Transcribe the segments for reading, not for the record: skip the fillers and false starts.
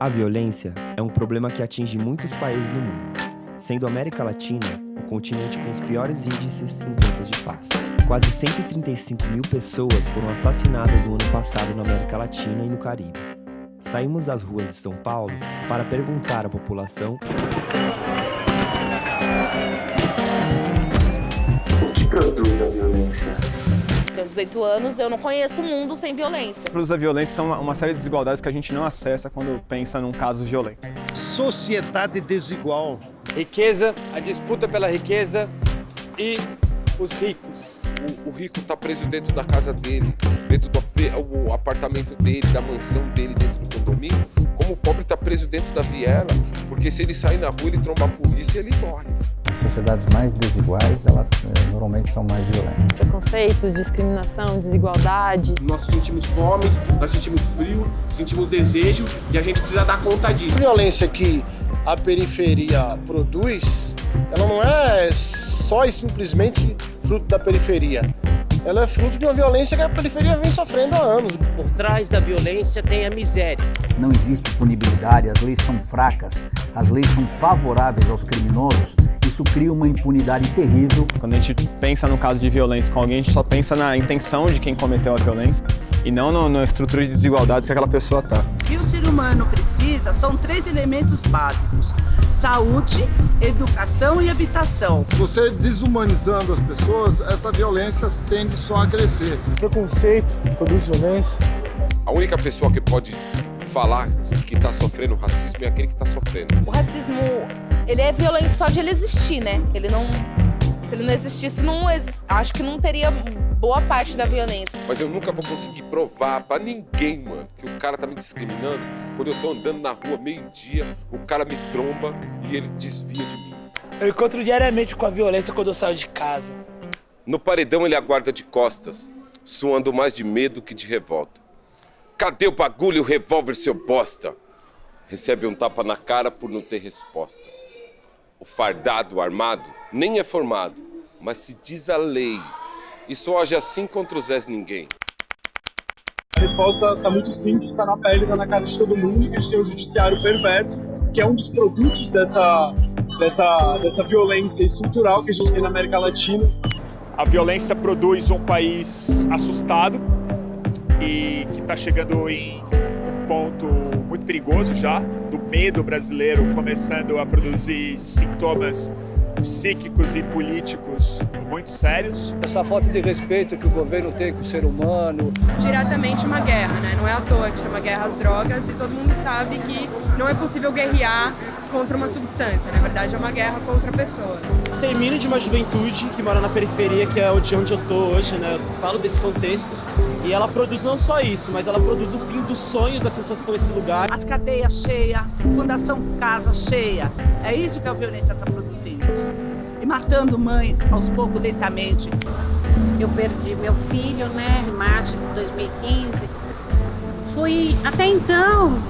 A violência é um problema que atinge muitos países no mundo, sendo a América Latina o continente com os piores índices em tempos de paz. Quase 135 mil pessoas foram assassinadas no ano passado na América Latina e no Caribe. Saímos às ruas de São Paulo para perguntar à população o que produz a violência. Tenho 18 anos, eu não conheço um mundo sem violência. Produtos da violência são uma série de desigualdades que a gente não acessa quando pensa num caso violento. Sociedade desigual. Riqueza, a disputa pela riqueza e os ricos. O rico está preso dentro da casa dele, dentro do apartamento dele, da mansão dele, dentro do condomínio, como o pobre está preso dentro da viela, porque se ele sair na rua, ele tromba a polícia e ele morre. As sociedades mais desiguais, elas normalmente são mais violentas. Preconceitos, discriminação, desigualdade. Nós sentimos fome, nós sentimos frio, sentimos desejo e a gente precisa dar conta disso. A violência que a periferia produz, ela não é só e simplesmente fruto da periferia. Ela é fruto de uma violência que a periferia vem sofrendo há anos. Por trás da violência tem a miséria. Não existe punibilidade, as leis são fracas, as leis são favoráveis aos criminosos. Isso cria uma impunidade terrível. Quando a gente pensa no caso de violência com alguém, a gente só pensa na intenção de quem cometeu a violência e não na estrutura de desigualdades que aquela pessoa está. O que o ser humano precisa são 3 elementos básicos: saúde, educação e habitação. Você desumanizando as pessoas, essa violência tende só a crescer. Preconceito produz violência. A única pessoa que pode falar que está sofrendo racismo é aquele que está sofrendo. O racismo, ele é violento só de ele existir, né? Se ele não existisse, acho que não teria boa parte da violência. Mas eu nunca vou conseguir provar pra ninguém, mano, que o cara tá me discriminando quando eu tô andando na rua meio-dia, o cara me tromba e ele desvia de mim. Eu encontro diariamente com a violência quando eu saio de casa. No paredão ele aguarda de costas, suando mais de medo que de revolta. Cadê o bagulho e o revólver, seu bosta? Recebe um tapa na cara por não ter resposta. O fardado, armado, nem é formado, mas se diz a lei. E só age assim contra os Zés Ninguém. A resposta está muito simples, está na pele, está na cara de todo mundo, que a gente tem um judiciário perverso, que é um dos produtos dessa violência estrutural que a gente tem na América Latina. A violência produz um país assustado e que está chegando em um ponto muito perigoso já, do medo brasileiro começando a produzir sintomas psíquicos e políticos muito sérios. Essa falta de respeito que o governo tem com o ser humano. Diretamente uma guerra, né? Não é à toa que chama guerra às drogas e todo mundo sabe que não é possível guerrear contra uma substância. Na verdade, é uma guerra contra pessoas. Extermínio de uma juventude que mora na periferia, que é onde eu tô hoje, né? Eu falo desse contexto. E ela produz não só isso, mas ela produz o fim dos sonhos das pessoas que estão nesse lugar. As cadeias cheias, Fundação Casa cheia. É isso que a violência está produzindo. E matando mães, aos poucos, lentamente. Eu perdi meu filho, né, em março de 2015. Até então,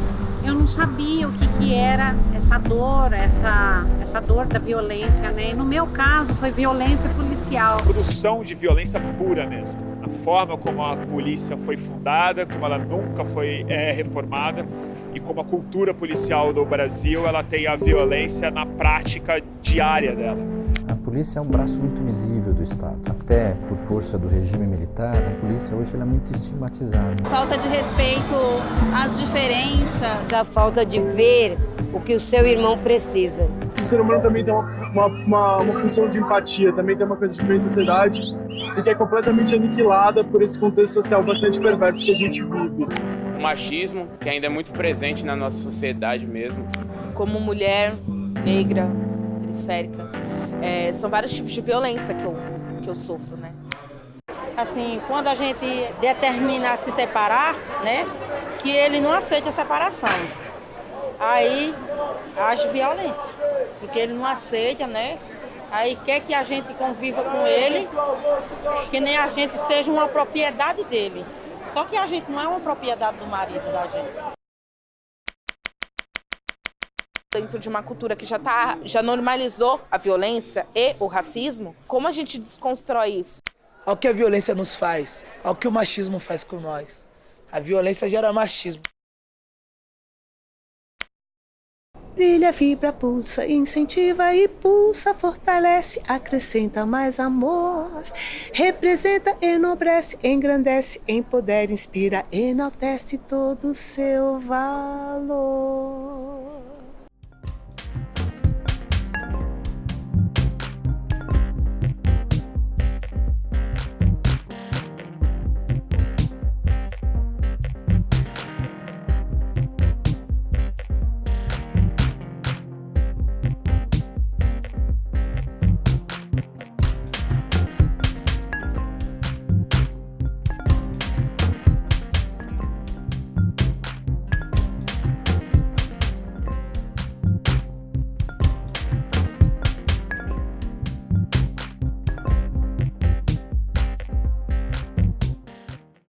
eu não sabia o que era essa dor da violência, né? E no meu caso, foi violência policial. Produção de violência pura mesmo. A forma como a polícia foi fundada, como ela nunca foi reformada e como a cultura policial do Brasil, ela tem a violência na prática diária dela. A polícia é um braço muito visível do Estado. Até por força do regime militar, a polícia hoje ela é muito estigmatizada. Falta de respeito às diferenças. A falta de ver o que o seu irmão precisa. O ser humano também tem uma função de empatia, também tem uma coisa de meio em sociedade e que é completamente aniquilada por esse contexto social bastante perverso que a gente vive. O machismo, que ainda é muito presente na nossa sociedade mesmo. Como mulher negra, periférica, são vários tipos de violência que eu sofro, né? Assim, quando a gente determina se separar, né, que ele não aceita a separação. Aí age violência, porque ele não aceita, né? Aí quer que a gente conviva com ele, que nem a gente seja uma propriedade dele. Só que a gente não é uma propriedade do marido da gente. Dentro de uma cultura que já normalizou a violência e o racismo, como a gente desconstrói isso? Olha o que a violência nos faz, olha o que o machismo faz com nós. A violência gera machismo. Brilha, vibra, pulsa, incentiva e pulsa, fortalece, acrescenta mais amor. Representa, enobrece, engrandece, empodera, inspira, enaltece todo o seu valor.